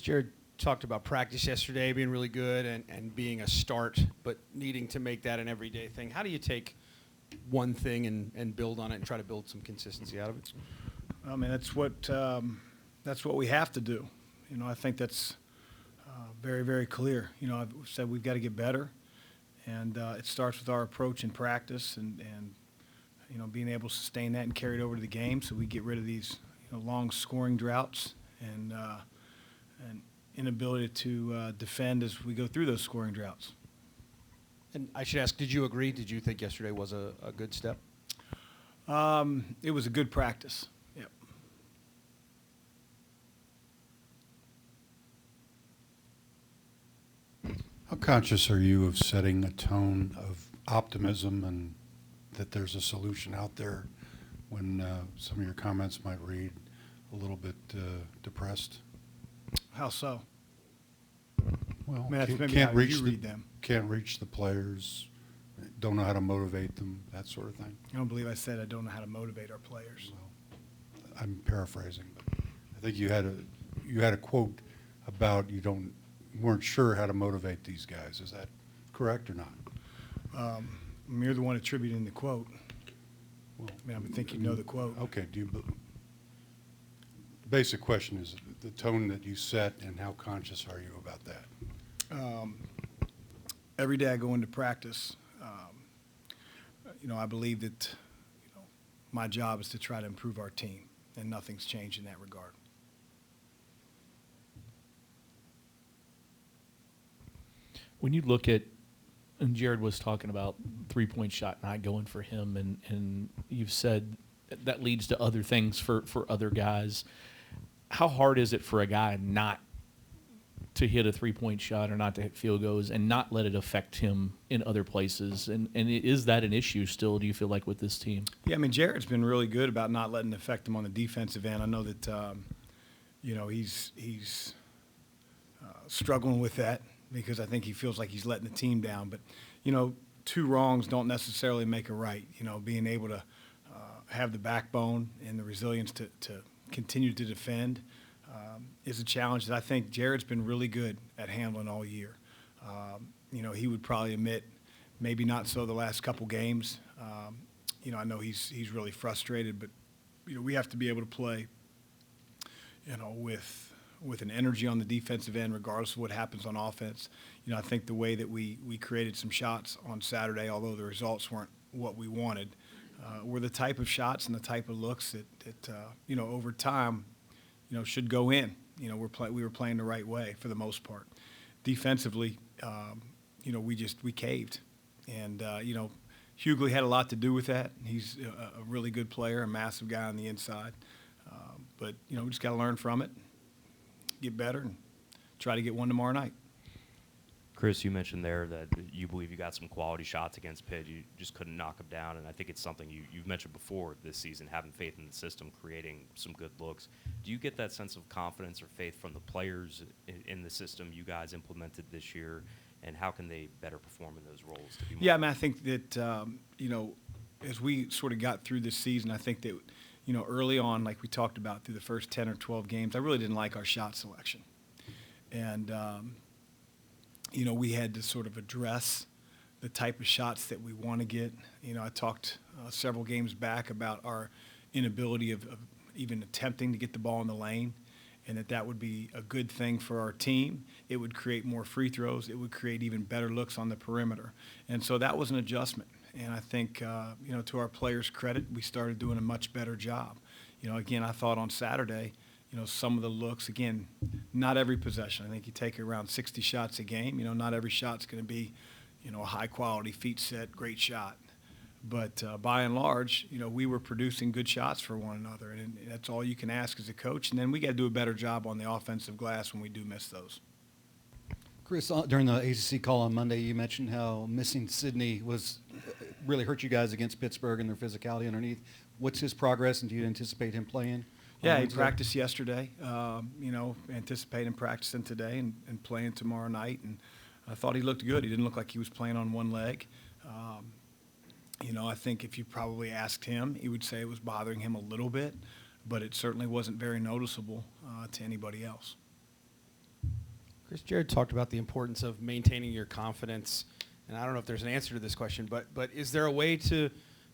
Jared talked about practice yesterday being really good and being a start, but needing to make that an everyday thing. How do you take one thing and build on it and try to build some consistency out of it? I mean, that's what we have to do. I think that's very, very clear. I've said we've got to get better, and it starts with our approach in practice and being able to sustain that and carry it over to the game so we get rid of these long scoring droughts and inability to defend as we go through those scoring droughts. And I should ask, did you agree? Did you think yesterday was a good step? It was a good practice. Yep. How conscious are you of setting a tone of optimism and that there's a solution out there when some of your comments might read a little bit depressed? How so? Well, I mean, that's maybe can't how reach you read them. Can't reach the players, don't know how to motivate them, that sort of thing. I don't believe I said I don't know how to motivate our players. Well, I'm paraphrasing, but I think you had a quote about you weren't sure how to motivate these guys. Is that correct or not? You're the one attributing the quote. Well, I mean, I would think you know the quote. Okay. The basic question is the tone that you set, and how conscious are you about that? Every day I go into practice, I believe that my job is to try to improve our team, and nothing's changed in that regard. When you look at, and Jared was talking about three-point shot not going for him, and you've said that leads to other things for other guys. How hard is it for a guy not to hit a three-point shot or not to hit field goals and not let it affect him in other places? And is that an issue still, do you feel like, with this team? Yeah, I mean, Jared's been really good about not letting it affect him on the defensive end. I know that, he's struggling with that because I think he feels like he's letting the team down. But, two wrongs don't necessarily make a right. Being able to have the backbone and the resilience to continue to defend is a challenge that I think Jared's been really good at handling all year. He would probably admit maybe not so the last couple games. I know he's really frustrated, but we have to be able to play with an energy on the defensive end regardless of what happens on offense. I think the way that we created some shots on Saturday, although the results weren't what we wanted, were the type of shots and the type of looks that over time, should go in. We were playing the right way for the most part. Defensively, we caved, and Hughley had a lot to do with that. He's a really good player, a massive guy on the inside, but we just got to learn from it, get better, and try to get one tomorrow night. Chris, you mentioned there that you believe you got some quality shots against Pitt. You just couldn't knock them down, and I think it's something you've mentioned before this season, having faith in the system, creating some good looks. Do you get that sense of confidence or faith from the players in the system you guys implemented this year, and how can they better perform in those roles? Yeah, I mean, I think that, as we sort of got through this season, I think that, early on, like we talked about through the first 10 or 12 games, I really didn't like our shot selection. And, we had to sort of address the type of shots that we want to get. I talked several games back about our inability of even attempting to get the ball in the lane, and that would be a good thing for our team. It would create more free throws. It would create even better looks on the perimeter. And so that was an adjustment. And I think, to our players' credit, we started doing a much better job. Again, I thought on Saturday, some of the looks, again, not every possession. I think you take around 60 shots a game. Not every shot's going to be, a high-quality feet set, great shot. But by and large, we were producing good shots for one another, and that's all you can ask as a coach. And then we got to do a better job on the offensive glass when we do miss those. Chris, during the ACC call on Monday, you mentioned how missing Sidney was really hurt you guys against Pittsburgh and their physicality underneath. What's his progress, and do you anticipate him playing? Yeah, he practiced yesterday, anticipating practicing today and playing tomorrow night. And I thought he looked good. He didn't look like he was playing on one leg. I think if you probably asked him, he would say it was bothering him a little bit, but it certainly wasn't very noticeable to anybody else. Chris, Jared talked about the importance of maintaining your confidence, and I don't know if there's an answer to this question, but is there a way to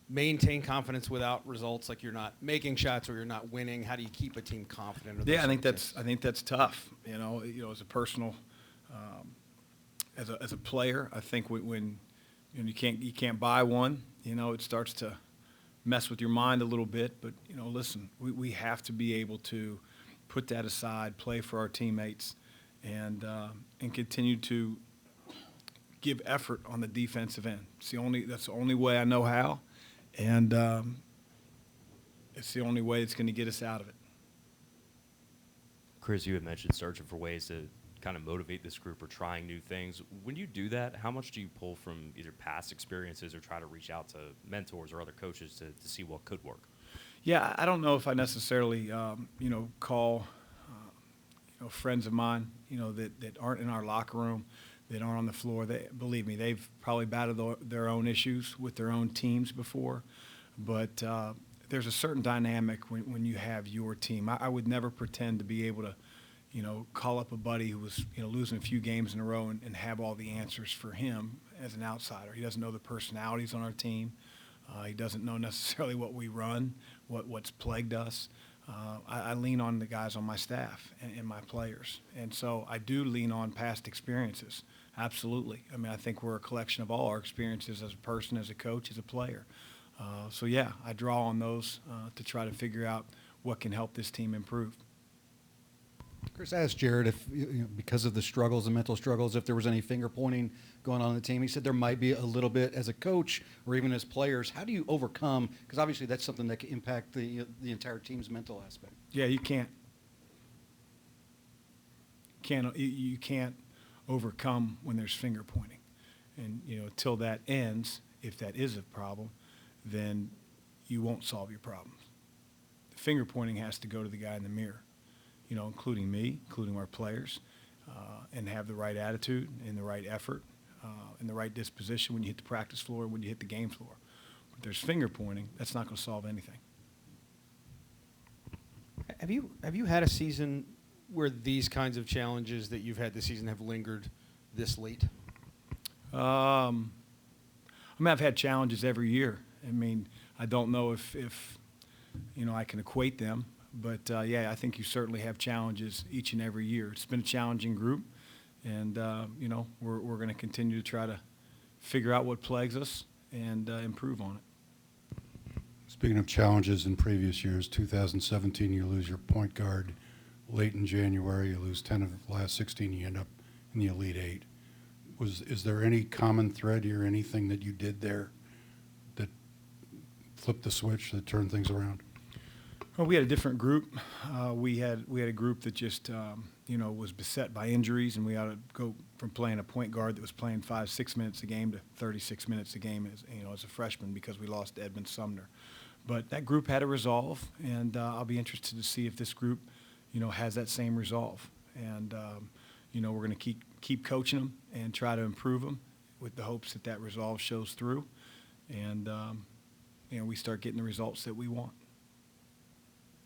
maintain confidence without results, like you're not making shots or you're not winning? How do you keep a team confident? Yeah, I think that's tough. You know, as a personal, as a player, I think when you can't buy one, you know, it starts to mess with your mind a little bit. But you know, listen, we have to be able to put that aside, play for our teammates, and continue to give effort on the defensive end. That's the only way I know how, and it's the only way it's going to get us out of it. Chris, you had mentioned searching for ways to kind of motivate this group or trying new things. When you do that, how much do you pull from either past experiences or try to reach out to mentors or other coaches to see what could work? Yeah, I don't know if I necessarily, call, friends of mine, that aren't in our locker room, that aren't on the floor. Believe me, they've probably battled their own issues with their own teams before. But there's a certain dynamic when you have your team. I would never pretend to be able to, call up a buddy who was, losing a few games in a row and have all the answers for him as an outsider. He doesn't know the personalities on our team. He doesn't know necessarily what we run, what's plagued us. I lean on the guys on my staff and my players. And so I do lean on past experiences, absolutely. I mean, I think we're a collection of all our experiences as a person, as a coach, as a player. So, yeah, I draw on those to try to figure out what can help this team improve. Chris asked Jared if, because of the struggles, the mental struggles, if there was any finger pointing going on in the team. He said there might be a little bit as a coach or even as players. How do you overcome? Because obviously that's something that can impact the entire team's mental aspect. Yeah, you can't overcome when there's finger pointing, and till that ends, if that is a problem, then you won't solve your problems. The finger pointing has to go to the guy in the mirror, including me, including our players, and have the right attitude and the right effort and the right disposition when you hit the practice floor, when you hit the game floor. But there's finger pointing, that's not going to solve anything. Have you had a season where these kinds of challenges that you've had this season have lingered this late? I've had challenges every year. I mean, I don't know if I can equate them, but I think you certainly have challenges each and every year. It's been a challenging group, and we're going to continue to try to figure out what plagues us and improve on it. Speaking of challenges in previous years, 2017, you lose your point guard late in January. You lose 10 of the last 16. You end up in the Elite Eight. Is there any common thread here, anything that you did there that flipped the switch, that turned things around? Well, we had a different group. We had a group that just was beset by injuries, and we ought to go from playing a point guard that was playing 5-6 minutes a game to 36 minutes a game as a freshman, because we lost Edmund Sumner. But that group had a resolve, and I'll be interested to see if this group has that same resolve. And we're going to keep coaching them and try to improve them with the hopes that resolve shows through, and we start getting the results that we want.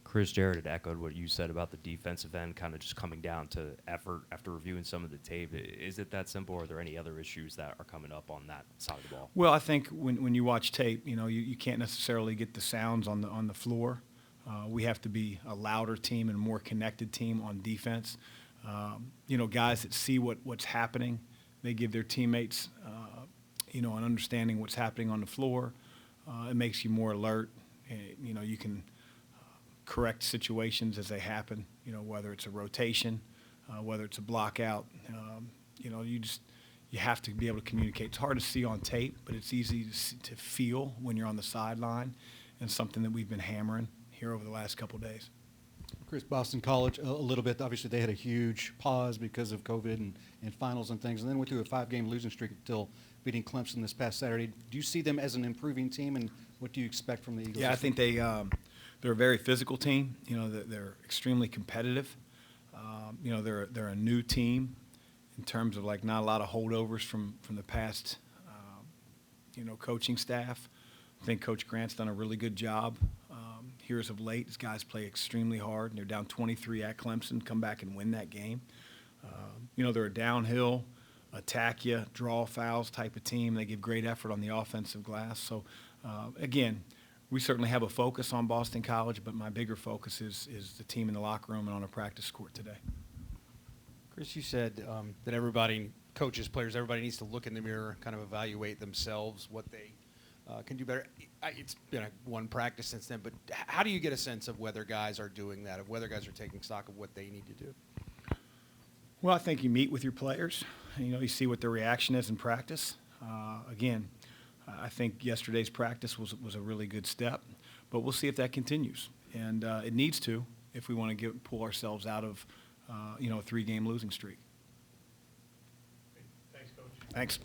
Chris, Jared had echoed what you said about the defensive end kind of just coming down to effort after reviewing some of the tape. Is it that simple, or are there any other issues that are coming up on that side of the ball? Well, I think when you watch tape, you can't necessarily get the sounds on the floor. We have to be a louder team and a more connected team on defense. Guys that see what's happening, they give their teammates, an understanding what's happening on the floor. It makes you more alert. You can correct situations as they happen, whether it's a rotation, whether it's a block out. You have to be able to communicate. It's hard to see on tape, but it's easy to feel when you're on the sideline, and something that we've been hammering here over the last couple of days. Chris, Boston College, a little bit. Obviously, they had a huge pause because of COVID and finals and things, and then went through a 5-game losing streak until beating Clemson this past Saturday. Do you see them as an improving team, and what do you expect from the Eagles? Yeah, I think they're a very physical team. They're extremely competitive. They're a new team in terms of not a lot of holdovers from the past, coaching staff. I think Coach Grant's done a really good job here as of late. These guys play extremely hard, and they're down 23 at Clemson, come back and win that game. they're a downhill, attack you, draw fouls type of team. They give great effort on the offensive glass. So, again, we certainly have a focus on Boston College, but my bigger focus is the team in the locker room and on a practice court today. Chris, you said that everybody, coaches, players, everybody needs to look in the mirror, kind of evaluate themselves, what they can do better. It's been one practice since then, but how do you get a sense of whether guys are doing that, of whether guys are taking stock of what they need to do? Well, I think you meet with your players. You see what their reaction is in practice. Again, I think yesterday's practice was a really good step, but we'll see if that continues. And it needs to if we want to pull ourselves out of a 3-game losing streak. Thanks, Coach. Thanks.